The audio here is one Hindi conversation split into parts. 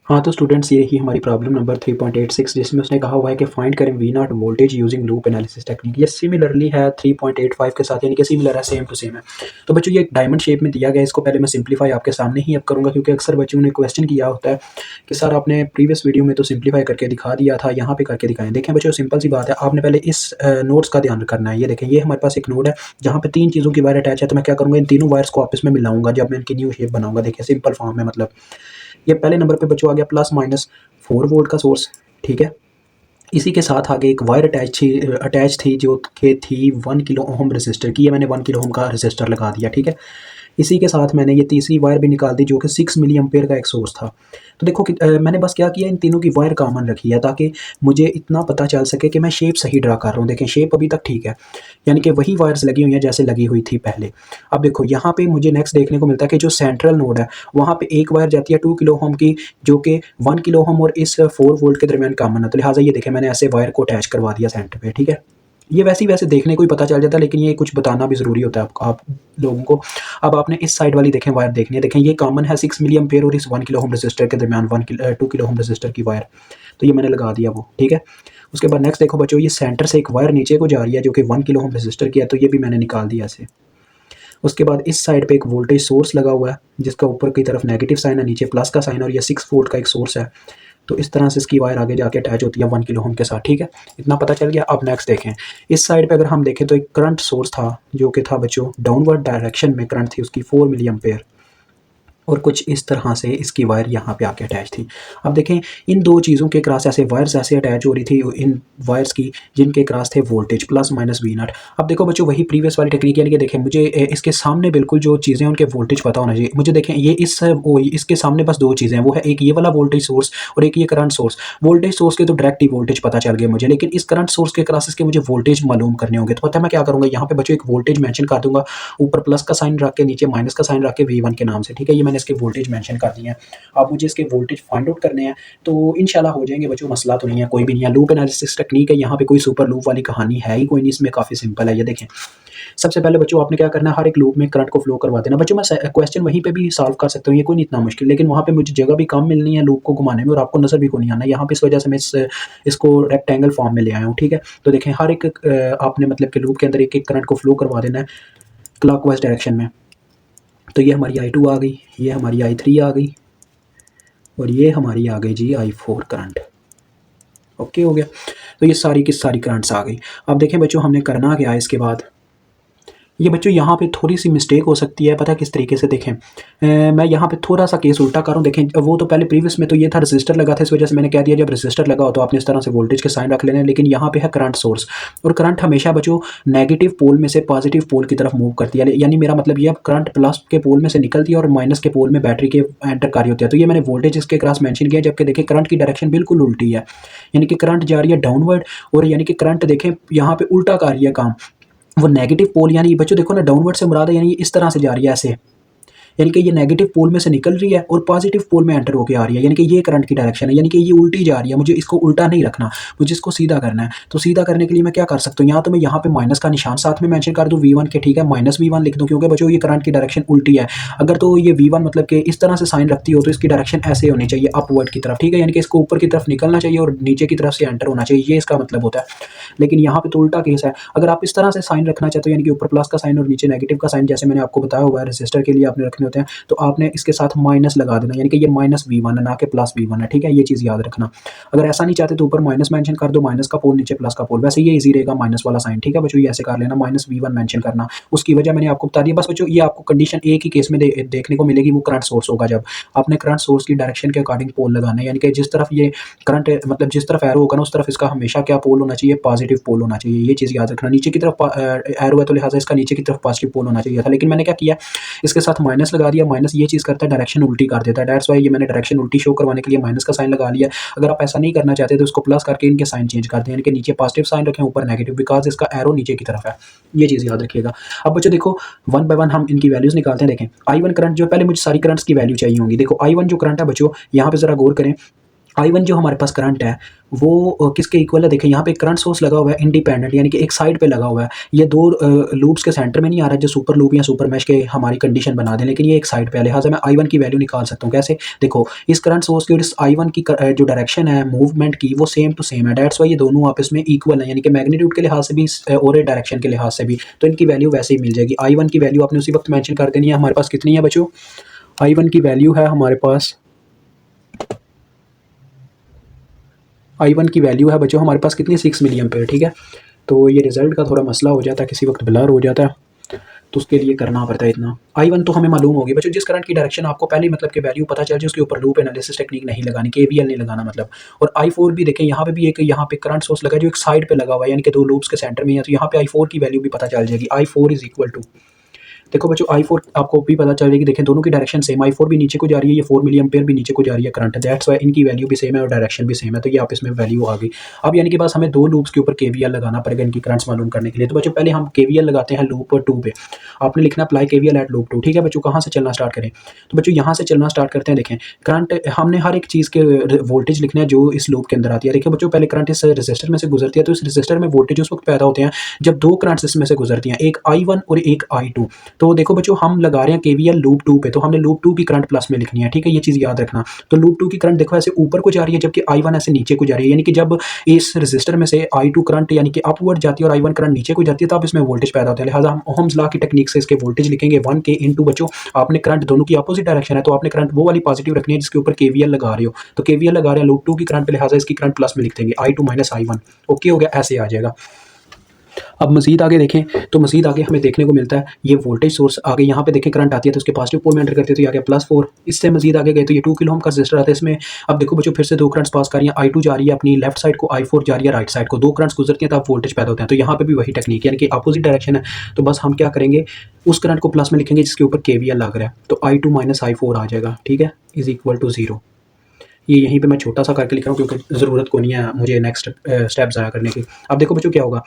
हाँ, तो स्टूडेंट्स ये ही हमारी प्रॉब्लम नंबर 3.86 जिसमें उसने कहा हुआ है कि फाइंड करें V naught voltage using loop analysis technique. ये सिमिलरली है 3.85 के साथ, यानी कि सिमिलर है, सेम टू सेम है। तो बच्चों ये एक डायमंड शेप में दिया गया है, इसको पहले मैं सिंप्लीफाई आपके सामने ही अब करूँगा, क्योंकि अक्सर बच्चों ने क्वेश्चन किया होता है कि सर आपने प्रीवियस वीडियो में तो सिंप्लीफाई करके दिखा दिया था, यहाँ पे करके दिखाएं। देखें बच्चों, सिंपल सी बात है, आपने पहले इस नोट्स का ध्यान करना है। ये देखें, ये हमारे पास एक नोड है जहाँ पे 3 चीज़ों की वायर अटैच है। तो मैं क्या करूँगा, इन तीनों वायर्स को आपस में मिलाऊंगा जब मैं इनकी न्यू शेप बनाऊंगा। देखिए सिंपल फॉर्म है, मतलब ये पहले नंबर पे बच्चों आ गया +-4 वोल्ट का सोर्स, ठीक है। इसी के साथ आगे एक वायर अटैच थी जो कि थी 1 किलो ओम रेसिस्टर की। ये मैंने 1 किलो ओम का रेसिस्टर लगा दिया, ठीक है। इसी के साथ मैंने ये तीसरी वायर भी निकाल दी जो कि 6 मिली एम्पेयर का एक सोर्स था। तो देखो कि मैंने बस क्या किया, इन तीनों की वायर कॉमन रखी है ताकि मुझे इतना पता चल सके कि मैं शेप सही ड्रा कर रहा हूँ। देखें शेप अभी तक ठीक है, यानी कि वही वायर्स लगी हुई हैं जैसे लगी हुई थी पहले। अब देखो यहाँ पे मुझे नेक्स्ट देखने को मिलता है कि जो सेंट्रल नोड है वहाँ पे एक वायर जाती है 2 किलो ओम की, जो कि 1 किलो ओम और इस 4 वोल्ट के दरमियान कॉमन है। तो लिहाजा ये देखें मैंने ऐसे वायर को अटैच करवा दिया सेंटर पे, ठीक है। ये वैसे देखने को ही पता चल जाता है, लेकिन ये कुछ बताना भी ज़रूरी होता है आप लोगों को। अब आपने इस साइड वाली देखें वायर देखनी है। देखें ये कॉमन है 6 मिली एम्पेयर और इस 1 किलो ओम रेसिस्टर के दरमियान 2 किलो ओम रेसिस्टर की वायर। तो ये मैंने लगा दिया वो, ठीक है। उसके बाद नेक्स्ट देखो बच्चों, ये सेंटर से एक वायर नीचे को जा रही है जो कि 1 किलो ओम रेसिस्टर की है, तो ये भी मैंने निकाल दिया ऐसे। उसके बाद इस साइड पे एक वोल्टेज सोर्स लगा हुआ है जिसका ऊपर की तरफ नेगेटिव साइन है, नीचे प्लस का साइन, और ये 6 वोल्ट का एक सोर्स है। तो इस तरह से इसकी वायर आगे जाके अटैच होती है 1 किलो ओम के साथ, ठीक है। इतना पता चल गया। अब नेक्स्ट देखें, इस साइड पे अगर हम देखें तो एक करंट सोर्स था जो कि था बच्चों डाउनवर्ड डायरेक्शन में करंट थी उसकी 4 मिली एम्पेयर, और कुछ इस तरह से इसकी वायर यहाँ पे आके अटैच थी। अब देखें इन दो चीज़ों के क्रॉस ऐसे वायर्स ऐसे अटैच हो रही थी इन वायर्स की जिनके क्रॉस थे वोल्टेज +-V0। अब देखो बच्चों वही प्रीवियस वाली टेक्निक, यानी कि देखें मुझे इसके सामने बिल्कुल जो चीज़ें हैं उनके वोल्टेज पता होना चाहिए मुझे। देखें ये इसके सामने बस दो चीज़ें हैं, वो है एक ये वाला वोल्टेज सोर्स और एक ये करंट सोर्स। वोल्टेज सोर्स के तो डायरेक्ट ही वोल्टेज पता चल गया मुझे, लेकिन इस करंट सोर्स के क्रॉसेस के मुझे वोल्टेज मालूम करने होंगे। तो पता है मैं क्या करूँगा, यहाँ पे बच्चों एक वोल्टेज मेंशन कर दूंगा, ऊपर प्लस का साइन रख के नीचे माइनस का साइन रख के V1 के नाम से, ठीक है। ये मैंने इसके वोल्टेज मेंशन कर दिए हैं। अब मुझे इसके वोल्टेज फाइंड आउट करने हैं, तो इंशाल्लाह हो जाएंगे बच्चों, मसला तो नहीं है, कोई भी नहीं है। लूप एनालिसिस टेक्निक है, यहाँ पे कोई सुपर लूप वाली कहानी है ही कोई नहीं, इसमें काफ़ी सिंपल है। ये देखें सबसे पहले बच्चों आपने क्या करना है, हर एक लूप में करंट को फ्लो करवा देना। बच्चों मैं क्वेश्चन वहीं पे भी सॉल्व कर सकता हूँ, ये कोई नहीं इतना मुश्किल, लेकिन वहाँ पे मुझे जगह भी कम मिलनी है लूप को घुमाने में और आपको नजर भी को नहीं आना। यहाँ पे इस वजह से मैं इसको रेक्टेंगल फॉर्म में ले आया हूँ, ठीक है। तो देखें हर एक आपने मतलब कि लूप के अंदर एक एक करंट को फ्लो करवा देना है क्लॉकवाइज डायरेक्शन में। तो ये हमारी I2 आ गई, ये हमारी I3 आ गई, और ये हमारी आ गई जी I4 करंट। ओके हो गया। तो ये सारी की सारी करंट्स आ गई। अब देखें बच्चों हमने करना क्या है इसके बाद। ये बच्चों यहाँ पे थोड़ी सी मिस्टेक हो सकती है, पता है किस तरीके से। देखें मैं यहाँ पे थोड़ा सा केस उल्टा कर रहा हूँ। देखें वो तो पहले प्रीवियस में तो ये था रेसिस्टर लगा था, इस वजह से मैंने कह दिया जब रेसिस्टर लगा हो तो आपने इस तरह से वोल्टेज के साइन रख लेने हैं, लेकिन यहाँ पे है करंट सोर्स, और करंट हमेशा बच्चों नेगेटिव पोल में से पॉजिटिव पोल की तरफ मूव करती है। यानी मेरा मतलब ये करंट प्लस के पोल में से निकलती है और माइनस के पोल में बैटरी के एंटर कार्य होती है। तो ये मैंने वोल्टेज इसके क्रॉस मेंशन किया, जबकि देखिए करंट की डायरेक्शन बिल्कुल उल्टी है, यानी कि करंट जा रही है डाउनवर्ड, और यानी कि करंट देखें यहाँ पे उल्टा कर रही है काम। वो नेगेटिव पोल, यानी बच्चों देखो ना डाउनवर्ड से मुराद है, यानी इस तरह से जा रही है ऐसे, यानी कि ये नेगेटिव पोल में से निकल रही है और पॉजिटिव पोल में एंटर होकर आ रही है, यानी कि ये करंट की डायरेक्शन है, यानी कि ये उल्टी जा रही है। मुझे इसको उल्टा नहीं रखना, मुझे इसको सीधा करना है। तो सीधा करने के लिए मैं क्या कर सकता हूँ, या तो मैं यहाँ पे माइनस का निशान साथ में मेंशन कर दूँ V1 के, ठीक है, -V1 लिख दूँ, क्योंकि बच्चों ये करंट की डायरेक्शन उल्टी है। अगर तो ये V1 मतलब कि इस तरह से साइन रखती हो तो इसकी डायरेक्शन ऐसे होनी चाहिए, अपवर्ड की तरफ, ठीक है, यानी कि इसको ऊपर की तरफ निकलना चाहिए और नीचे की तरफ से एंटर होना चाहिए, ये इसका मतलब होता है। लेकिन यहाँ पे तो उल्टा केस है। अगर आप इस तरह से साइन रखना चाहते हो, यानी कि ऊपर प्लस का साइन और नीचे नेगेटिव का साइन, जैसे मैंने आपको बताया हुआ है रेसिस्टर के लिए आपने रखने होते हैं, तो आपने इसके साथ माइनस लगा देना, यानी कि ये -V1 है ना कि +V1 है, ठीक है, ये चीज़ याद रखना। अगर ऐसा नहीं चाहते तो ऊपर माइनस मेंशन कर दो, माइनस का पोल नीचे प्लस का पोल, वैसे ये इजी रहेगा माइनस वाला साइन, ठीक है बच्चों, ये ऐसे कर लेना, -V1 मेंशन करना। उसकी वजह मैंने आपको बता दी बस बच्चों। ये आपको कंडीशन एक ही केस में देखने को मिलेगी, वो करंट सोर्स होगा, जब आपने करंट सोर्स की डायरेक्शन के अकॉर्डिंग पोल लगाना है, यानी कि जिस तरफ ये करंट मतलब जिस तरफ एरो होगा ना उस तरफ इसका हमेशा क्या पोल होना चाहिए, पॉजिटिव पोल होना चाहिए, ये चीज़ याद रखना। नीचे की तरफ एरो है तो लिहाजा इसका नीचे की तरफ पॉजिटिव पोल होना चाहिए था, लेकिन मैंने क्या किया, इसके साथ माइनस लगा दिया। माइनस ये चीज़ करता है डायरेक्शन उल्टी कर देता है, दैट्स वाई ये मैंने डायरेक्शन उल्टी शो करवाने के लिए माइनस का साइन लगा लिया। अगर आप ऐसा नहीं करना चाहते तो इसको प्लस करके इनके साइन चेंज कर दें, यानी कि नीचे पॉजिटिव साइन रखें ऊपर नेगेटिव, बिकॉज इसका एरो नीचे की तरफ है, ये चीज़ याद रखिएगा। अब बच्चों देखो वन बाय वन हम इनकी वैल्यूज निकालते हैं। देखें I1 करंट जो, पहले मुझे सारी करंट्स की वैल्यू चाहिए होंगी। देखो I1 जो करंट है बच्चों, यहाँ पे जरा गौर करें, I1 जो हमारे पास करंट है वो किसके इक्वल है? देखिए यहाँ पे करंट सोर्स लगा हुआ है इंडिपेंडेंट, यानी कि एक साइड पे लगा हुआ है। ये दो लूप्स के सेंटर में नहीं आ रहा है जो सुपर लूप या सुपर मैश के हमारी कंडीशन बना दें, लेकिन ये एक साइड पे है। लिहाजा मैं I1 की वैल्यू निकाल सकता हूँ। कैसे? देखो इस करंट सोर्स की और इस I1 की जो डायरेक्शन है मूवमेंट की वो सेम टू सेम है। दैट्स वाई ये दोनों आपस में इक्वल है, यानी कि मैग्नीट्यूड के लिहाज से भी और डायरेक्शन के लिहाज से भी, तो इनकी वैल्यू वैसे ही मिल जाएगी। I1 की वैल्यू आपने उसी वक्त मेंशन कर देनी है। हमारे पास कितनी है बच्चों? I1 की वैल्यू है हमारे पास, I1 की वैल्यू है बच्चों हमारे पास कितनी, 6 मिली एम्पेयर। ठीक है, तो ये रिजल्ट का थोड़ा मसला हो जाता है, किसी वक्त ब्लर हो जाता है, तो उसके लिए करना पड़ता है इतना। I1 तो हमें मालूम होगी बच्चों, जिस करंट की डायरेक्शन आपको पहले ही मतलब कि वैल्यू पता चल जाए उसके ऊपर लूप एनालिसिस टेक्निक नहीं लगानी, KVL नहीं लगाना मतलब। और I4 भी देखें, यहाँ पे भी एक यहाँ पे करंट सोर्स लगा है जो एक साइड पे लगा हुआ है, यानी कि दो लूप्स के सेंटर में है, तो यहाँ पे I4 की वैल्यू भी पता चल जाएगी। I4 इज इक्वल टू, देखो बच्चों I4 आपको भी पता चल जाएगी। देखें दोनों की डायरेक्शन सेम, I4 भी नीचे को जा रही है, ये 4 मिली एम्पेयर भी नीचे को जा रही है करंट, दैट्स वाई इनकी वैल्यू भी सेम है और डायरेक्शन भी सेम है, तो ये आपस में वैल्यू आ गई। अब यानी कि बस हमें दो लूप्स के ऊपर KVL लगाना पड़ेगा इनकी करंट्स मालूम करने के लिए। तो बच्चों पहले हम KVL लगाते हैं लूप 2 पे। आपने लिखना अप्लाई KVL एट लूप 2। ठीक है बच्चों, कहाँ से चलना स्टार्ट करें? तो बच्चों यहाँ से चलना स्टार्ट करते हैं। देखें करंट, हमने हर एक चीज़ के वोल्टेज लिखने हैं जो इस लूप के अंदर आती है। देखिए बच्चों पहले करंट इस रजिस्टर में से गुजरती है, तो इस रजिस्टर में वोल्टेज उस वक्त पैदा होते हैं जब दो करंट्स इसमें से गुजरती हैं, एक I1 और एक I2। तो देखो बच्चों हम लगा रहे हैं KVL लूप 2 पे, तो हमने लूप 2 की करंट प्लस में लिखनी है। ठीक है, ये चीज़ याद रखना। तो लूप 2 की करंट देखो ऐसे ऊपर को जा रही है, जबकि I1 ऐसे नीचे को जा रही है, यानी कि जब इस रजिस्टर में से I2 करंट यानी कि अपवर्ड जाती है और I1 करंट नीचे को जाती है, तब इसमें वोल्टेज पैदा होता है। लिहाजा हम ओहम्स लॉ की टेक्निक से इसके वोल्टेज लिखेंगे 1K इंटू, बच्चों आपने करंट दोनों की अपोजिट डायरेक्शन है, तो आपने करंट वो वाली पॉजिटिव रखनी है जिसके ऊपर KVL लगा रहे हो। तो KVL लगा रहे हैं लूप 2 की करंट पे, लिहाजा इसकी करंट प्लस में लिख देंगे I2 माइनस I1। ओके हो गया, ऐसे आ जाएगा। अब मज़ीद आगे देखें तो मज़ीद आगे हमें देखने को मिलता है ये वोल्टेज सोर्स आगे यहाँ पे देखें करंट आती है तो उसके पॉजिटिव पोल में एंटर करती है, तो ये आ गया +4। इससे मज़ीद आगे गए तो ये 2 किलो ओम का रजिस्टर आता है इसमें। अब देखो बच्चों फिर से दो करंट्स पास कर रही हैं, I2 जा रही है अपनी लेफ्ट साइड को, I4 जा रही है राइट साइड को, दो करंट्स गुजरती हैं तब वोल्टेज पैदा होते हैं। तो यहाँ पे भी वही टेक्निक यानी कि अपोजिट डायरेक्शन है, तो बस हम क्या करेंगे उस करंट को प्लस में लिखेंगे जिसके ऊपर KVL लग रहा है, तो I2 माइनस I4 आ जाएगा। ठीक है, इज इक्वल टू 0। ये यहीं पे मैं छोटा सा करके लिख रहा हूँ क्योंकि ज़रूरत को नहीं है मुझे नेक्स्ट स्टेप ज़ाया करने की। अब देखो बच्चों क्या होगा,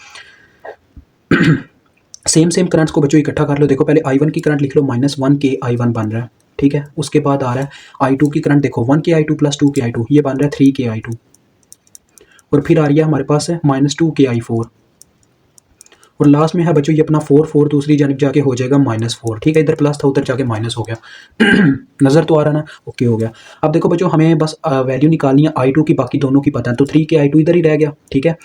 सेम सेम करंट्स को बच्चों इकट्ठा कर लो। देखो पहले I1 की करंट लिख लो, -1K I1 बन रहा है। ठीक है, उसके बाद आ रहा है I2 की करंट, देखो 1K I2 plus 2K I2, ये बन रहा है 3K I2। और फिर आ रही है हमारे पास है -2K I4। और लास्ट में है बच्चों ये अपना 4 दूसरी जानब जाके हो जाएगा -4। ठीक है, इधर प्लस था उधर जाके माइनस हो गया। नज़र तो आ रहा ना? ओके हो गया। अब देखो बच्चों हमें बस वैल्यू निकालनी है I2 की, बाकी दोनों की पता है, तो 3K I2 इधर ही रह गया। ठीक है,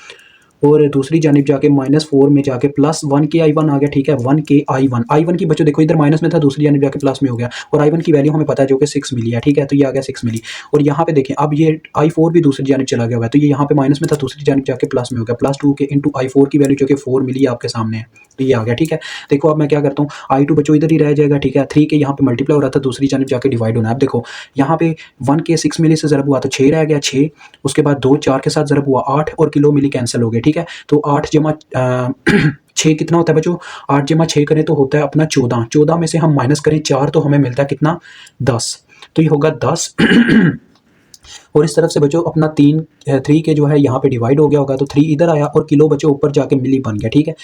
और दूसरी जानिब जाके -4 में जाके +1K I1 आ गया। ठीक है, 1K I1 की बच्चों देखो इधर माइनस में था, दूसरी जानिब जाके प्लस में हो गया, और I1 की वैल्यू हमें पता है जो कि 6 मिली है। ठीक है, तो ये आ गया 6 मिली। और यहाँ पे देखें अब ये I4 भी दूसरी जानिब चला गया हुआ है, तो ये यहाँ पे माइनस में था, दूसरी जानिब जाके प्लस में हो गया, +2K इंटू I4 की वैल्यू जो कि 4 मिली आपके सामने है, तो ये आ गया। ठीक है, देखो अब मैं क्या करता हूँ, I2 बच्चों इधर ही रह जाएगा। ठीक है, 3K यहाँ पे मल्टीप्लाई हो रहा था, दूसरी जानिब जाके डिवाइड होना है। अब देखो यहाँ पे 1K 6 मिली से ज़रब हुआ तो 6 रह गया, 6, उसके बाद 2 4 के साथ ज़रब हुआ 8, और किलो मिली कैंसिल हो गए। ठीक है, तो 8 जमा 6 कितना होता है बच्चों, 8 जमा 6 करें तो होता है अपना 14, 14 में से हम माइनस करें 4 तो हमें मिलता है कितना, 10, तो ये होगा 10। और इस तरफ से बच्चों अपना 3 के जो है यहाँ पे डिवाइड हो गया होगा, तो 3 इधर आया और किलो बच्चों ऊपर जाके मिली बन गया। ठीक है,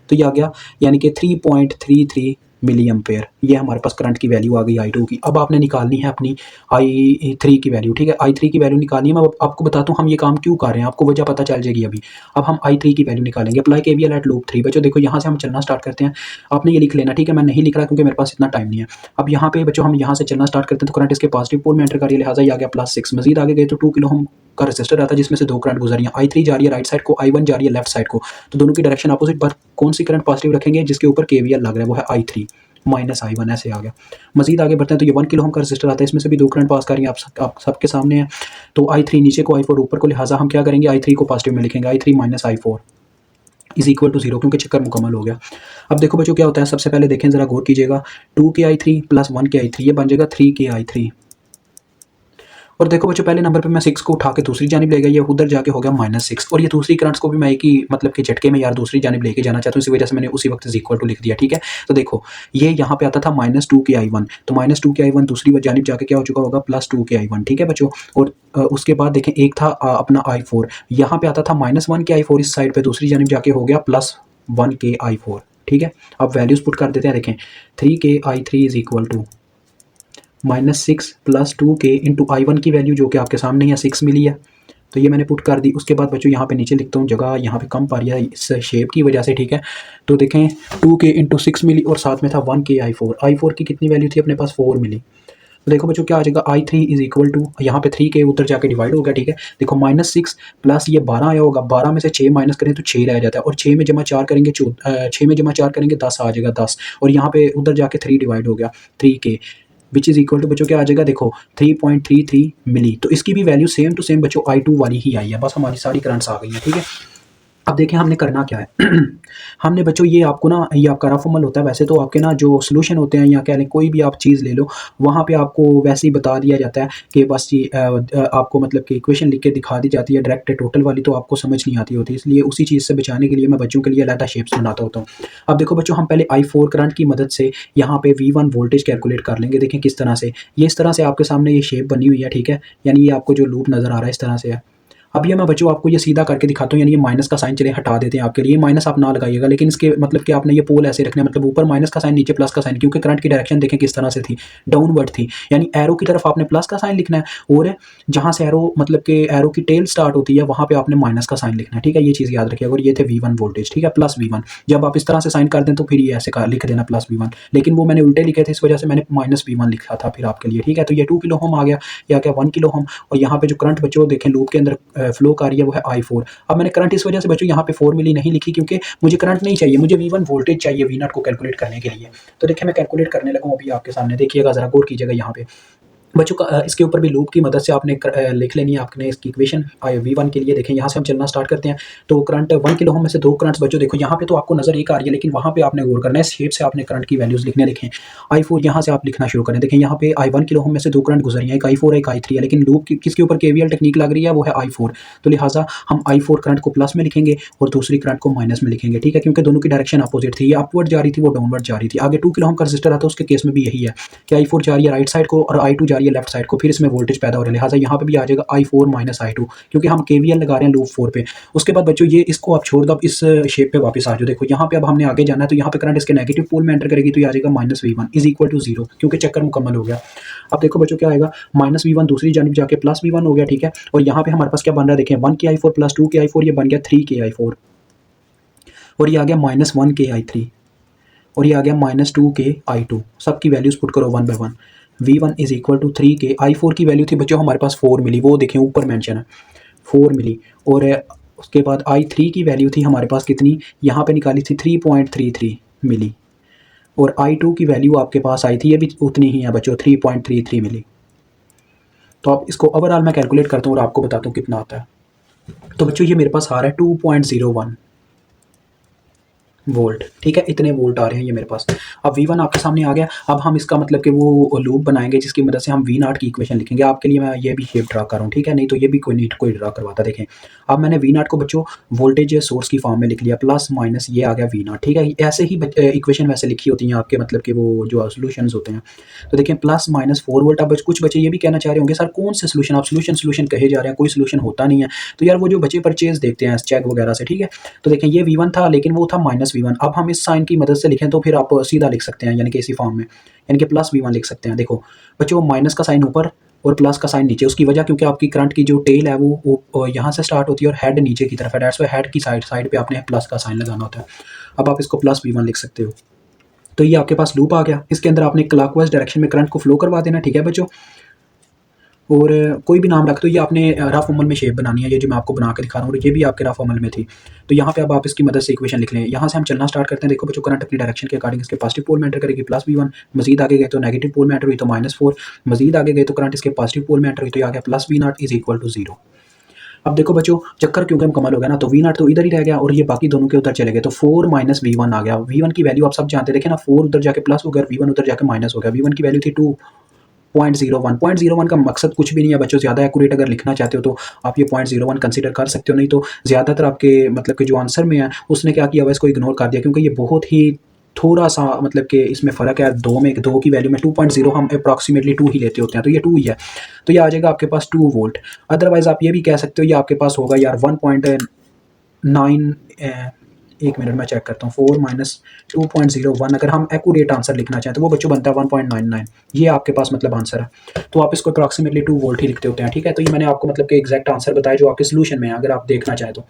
तो ये आ गया यानी कि 3.33 मिली एम्पेयर, ये हमारे पास करंट की वैल्यू आ गई I2 की। अब आपने निकालनी है अपनी I3 की वैल्यू। ठीक है, I3 की वैल्यू निकालनी है। मैं आपको बताता हूँ हम ये काम क्यों कर रहे हैं, आपको वजह पता चल जाएगी अभी। अब हम I3 की वैल्यू निकालेंगे, अप्लाई KVL एट लूप 3। बच्चों देखो यहाँ से हम चलना स्टार्ट करते हैं, आपने ये लिख लेना। ठीक है, मैं नहीं लिख रहा क्योंकि मेरे पास इतना टाइम नहीं है। अब यहाँ पे बच्चों हम यहाँ से चलना स्टार्ट करते हैं, तो करंट इसके पॉजिटिव पोल में एंटर कर रही है, लिहाजा ये आ गया +6। मजीद आगे गए तो 2 किलो हम का रजिस्टर आता है जिसमें से दो करंट गुजर रही है, I3 जा रही है राइट साइड को, I1 जा रही है लेफ्ट साइड को, तो दोनों की डायरेक्शन अपोजिट, पर कौन सी करंट पॉजिटिव रखेंगे जिसके ऊपर KVL लग रहा है, वो है I3 माइनस I1, ऐसे आ गया। मजीद आगे बढ़ते हैं तो ये 1 किलो ओम का रजिस्टर आता है, इसमें से भी दो करंट पास कर रही हैं, आप सबके सामने है। तो I3 नीचे को, I4 ऊपर को, लिहाजा हम क्या करेंगे I3 को पॉजिटिव में लिखेंगे, I3 minus I4 is equal to 0, क्योंकि चक्कर मुकम्मल हो गया। अब देखो बच्चों क्या होता है, सबसे पहले देखें ज़रा गौर कीजिएगा, 2K I3 plus 1K I3 ये बन जाएगा 3K I3। और देखो बच्चों पहले नंबर पे मैं 6 को उठा के दूसरी जानिब ले गया, ये उधर जाके हो गया -6, और ये दूसरी करंट्स को भी मैं एक ही मतलब कि झटके में यार दूसरी जानिब लेके जाना चाहता हूँ, इसी वजह से मैंने उसी वक्त इक्वल टू लिख दिया। ठीक है, तो देखो ये यहाँ पे आता था -2K I1, तो -2K I1 दूसरी जानिब जाके क्या हो चुका होगा, +2K I1। ठीक है बच्चों, और उसके बाद देखें एक था अपना I4, यहाँ पे आता था -1K I4, इस साइड पे दूसरी जानिब जाके हो गया +1K I4। ठीक है, अब वैल्यूज पुट कर देते हैं। देखें 3K I3 is equal to -6 + 2k into I1 की वैल्यू जो कि आपके सामने है 6 मिली है, तो ये मैंने पुट कर दी। उसके बाद बच्चों यहाँ पे नीचे लिखता हूँ, जगह यहाँ पे कम पा रही है इस शेप की वजह से, ठीक है। तो देखें 2k इंटू 6 मिली और साथ में था 1k I4 की कितनी वैल्यू थी अपने पास, 4 मिली। तो देखो बच्चों क्या आ जाएगा, I3 इज इक्वल टू, यहाँ पे 3k उधर जाके डिवाइड हो गया, ठीक है। देखो -6 प्लस ये 12 आया होगा, 12 में से 6 माइनस करें तो 6 रह जाता है, और 6 में जमा 4 करेंगे 6 में जमा 4 करेंगे 10 आ जाएगा 10, और यहाँ पे उधर जाके 3 डिवाइड हो गया 3k, which is equal to बच्चों क्या आ जाएगा, देखो 3.33 मिली। तो इसकी भी वैल्यू सेम टू सेम बच्चों I2 वाली ही आई है, बस हमारी सारी करंट्स आ गई हैं, ठीक है। अब देखें हमने करना क्या है हमने बच्चों ये आपको ना, ये आपका रफ अमल होता है, वैसे तो आपके ना जो सॉल्यूशन होते हैं या कह लें कोई भी आप चीज़ ले लो, वहाँ पे आपको वैसे ही बता दिया जाता है कि बस ये आपको मतलब कि इक्वेशन लिख के दिखा दी जाती है डायरेक्ट टोटल वाली, तो आपको समझ नहीं आती होती, इसलिए उसी चीज़ से बचाने के लिए मैं बच्चों के लिए अलग शेप्स बनाता होता हूँ। अब देखो बच्चों हम पहले I4 करंट की मदद से यहाँ पे V1 वोल्टेज कैलकुलेट कर लेंगे। देखें किस तरह से, ये इस तरह से आपके सामने ये शेप बनी हुई है, ठीक है, यानी ये आपको जो लूप नज़र आ रहा है इस तरह से है। अब ये मैं बच्चों आपको ये सीधा करके दिखाता हूँ, यानी ये माइनस का साइन चले हटा देते हैं आपके लिए, माइनस आप ना लगाइएगा, लेकिन इसके मतलब कि आपने ये पोल ऐसे रखना है, मतलब ऊपर माइनस का साइन नीचे प्लस का साइन, क्योंकि करंट की डायरेक्शन देखें किस तरह से थी, डाउनवर्ड थी, यानी एरो की तरफ आपने प्लस का साइन लिखना है, और जहाँ से एरो मतलब कि एरो की टेल स्टार्ट होती है वहाँ पे आपने माइनस का साइन लिखना है, ठीक है, ये चीज़ याद रखिएगा। और ये थे V1 वोल्टेज, ठीक है, प्लस V1, जब आप इस तरह से साइन कर दें तो फिर ये ऐसे लिख देना प्लस V1, लेकिन वो मैंने उल्टे लिखे थे, इस वजह से मैंने -V1 लिखा था फिर आपके लिए, ठीक है। तो ये 2 किलो ओम आ गया, या क्या 1 किलो ओम, और यहाँ पे जो करंट बच्चों देखें लूप के अंदर फ्लो कर रही है वो है I4। अब मैंने करंट इस वजह से बच्चों यहाँ पे 4 मिली नहीं लिखी, क्योंकि मुझे करंट नहीं चाहिए, मुझे V1 वोल्टेज चाहिए V0 को कैलकुलेट करने के लिए। तो देखिए मैं कैलकुलेट करने लगा हूँ अभी आपके सामने, देखिएगा ज़रा गौर कीजिएगा यहाँ पे बच्चों का इसके ऊपर भी लूप की मदद से आपने लिख लेनी है आपने इसकी इक्वेशन V1 के लिए। देखें यहाँ से हम चलना स्टार्ट करते हैं, तो करंट 1 किलो ओम में से 2 करंट्स बच्चों देखो यहाँ पे तो आपको नज़र एक आ रही है, लेकिन वहाँ पे आपने गौर करना है, शेप से आपने करंट की वैल्यूज़ लिखने। देखें I4 यहाँ से आप लिखना शुरू करें, देखें यहाँ पे 1 किलो ओम में से 2 करंट गुजरी हैं, एक I4 है एक I3 है, लेकिन लूप किसके ऊपर KVL टेक्निक लग रही है, वो है I4, तो लिहाजा हम I4 करंट को प्लस में लिखेंगे और दूसरी करंट को माइनस में लिखेंगे, ठीक है, क्योंकि दोनों की डायरेक्शन अपोजिट थी, ये अपवर्ड जा रही थी वो डाउनवर्ड जा रही थी। आगे 2 किलो ओम का रजिस्टर आता है, उसके केस में भी यही है कि I4 जा रही है राइट साइड को और I2 जा रही है लेफ्ट साइड को, फिर इसमें वोल्टेज पैदा हो रहा है, लिहाजा यहाँ पे भी आ जाएगा I4 माइनस I2, क्योंकि हम KVL लगा रहे हैं लूप 4 पे। उसके बाद बच्चों ये इसको आप छोड़ दो, अब इस शेप पे वापस आ जाओ, देखो यहाँ पे अब हमने आगे जाना है, तो यहाँ पे करंट इसके नेगेटिव पोल में एंटर करेगी, तो ये आ जाएगा -V1 इज इक्वल टू 0, क्योंकि चक्कर मुकम्मल हो गया। अब देखो बच्चों क्या आएगा, -V1 दूसरी जानिब जाके +V1 हो गया, ठीक है, और यहाँ पे हमारे पास क्या बन रहा है, देखें 1k I4 + 2k I4, ये बन गया 3k I4, और ये आ गया -1k I3, और ये आ गया -2k I2, सबकी वैल्यूज पुट करो 1 bye 1। V1 is equal to 3k, I4 की वैल्यू थी बच्चों हमारे पास 4 मिली, वो देखें ऊपर मेंशन है 4 मिली, और उसके बाद I3 की वैल्यू थी हमारे पास कितनी, यहाँ पे निकाली थी 3.33 मिली, और I2 की वैल्यू आपके पास आई थी, ये भी उतनी ही है बच्चों 3.33 मिली। तो अब इसको ओवरऑल मैं कैलकुलेट करता हूँ और आपको बताता हूँ कितना आता है। तो बच्चों ये मेरे पास आ रहा है 2.01 वोल्ट, ठीक है, इतने वोल्ट आ रहे हैं ये मेरे पास। अब V1 आपके सामने आ गया, अब हम इसका मतलब कि वो लूप बनाएंगे जिसकी मदद से हम V0 की इक्वेशन लिखेंगे। आपके लिए मैं ये भी शेप ड्रा कर रहा हूँ, ठीक है, नहीं तो ये भी कोई ड्रा करवाता। देखें अब मैंने V0 को बच्चों वोल्टेज सोर्स की फॉर्म में लिख लिया, प्लस माइनस ये आ गया V0, ठीक है, ऐसे ही इक्वेशन वैसे लिखी होती हैं आपके मतलब कि वो जो सोल्यूशन होते हैं। तो देखें +-4 वोल्ट। अब कुछ बच्चे ये भी कहना चाह रहे होंगे सर कौन से सोल्यूशन, आप सोल्यूशन कहे जा रहे हैं, कोई सोल्यूशन होता नहीं है। तो यार वो जो बच्चे परचेज देखते हैं चेक वगैरह से, ठीक है, तो देखें ये V1 था लेकिन वो था -V1। अब हम इस साइन की मदद से लिखें तो फिर आप सीधा लिख सकते हैं, यानी कि इसी फॉर्म में, यानी कि +V1 लिख सकते हैं। देखो बच्चों माइनस का साइन ऊपर और प्लस का साइन नीचे, उसकी वजह क्योंकि आपकी करंट की जो टेल है वो यहाँ से स्टार्ट होती है और हेड नीचे की तरफ है, दैट्स व्हाई हेड की साइड पे आपने प्लस का साइन लगाना होता है। अब आप इसको +V1 लिख सकते हो। तो ये आपके पास लूप आ गया, इसके अंदर आपने क्लॉकवाइज डायरेक्शन में करंट को फ्लो करवा देना, ठीक है बच्चों, और कोई भी नाम रख दो। ये आपने रफ अमल में शेप बनानी है, ये जो मैं आपको बना के दिखा रहा हूँ, और ये भी आपके रफ अमल में थी। तो यहाँ पे अब आप इसकी मदद से इक्वेशन लिख लें। यहाँ से हम चलना स्टार्ट करते हैं। देखो बच्चों करंट अपनी डायरेक्शन के अकॉर्डिंग इसके पॉजिटिव पोल में एंटर करेगी +V1, मजीद आगे गए तो नेगेटिव पोल में एंटर हुई तो -4, मजीद आगे गए तो करंट इसके पॉजिटिव पोल में एंटर हुई तो ये आ गया +V0 इज इक्वल टू 0। अब देखो बच्चों चक्कर क्योंकि मुकम्मल हो गया ना, तो V0 तो इधर ही रह गया और ये बाकी दोनों के उधर चले गए, तो 4 - V1 आ गया। V1 की वैल्यू आप सब जानते देखें ना, 4 उधर जाके प्लस हो गया, V1 उधर जाके माइनस हो गया। V1 की वैल्यू थी 2.01 का मकसद कुछ भी नहीं है बच्चों, ज़्यादा एक्यूरेट अगर लिखना चाहते हो तो आप ये 0.01 कंसीडर कर सकते हो, नहीं तो ज़्यादातर आपके मतलब कि जो आंसर में है उसने क्या किया हुआ इसको इग्नोर कर दिया, क्योंकि ये बहुत ही थोड़ा सा मतलब कि इसमें फ़र्क है। 2 की वैल्यू में 2.0 हम अप्रॉक्सीमेटली 2 ही लेते होते हैं, तो ये 2 ही है, तो ये आ जाएगा आपके पास 2 वोल्ट। अदरवाइज़ आप ये भी कह सकते हो ये आपके पास होगा यार 1.9 एक मिनट मैं चेक करता हूँ। 4 माइनस 2.01 अगर हम एक्यूरेट आंसर लिखना चाहें तो वो बच्चों बनता है 1.99। ये आपके पास मतलब आंसर है। तो आप इसको अप्रॉक्सीमेटली 2 वोल्ट ही लिखते होते हैं, ठीक है। तो ये मैंने आपको मतलब कि एग्जैक्ट आंसर बताया जो आपके सोल्यूशन में है, अगर आप देखना चाहें तो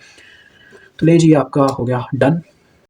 ले जी आपका हो गया डन।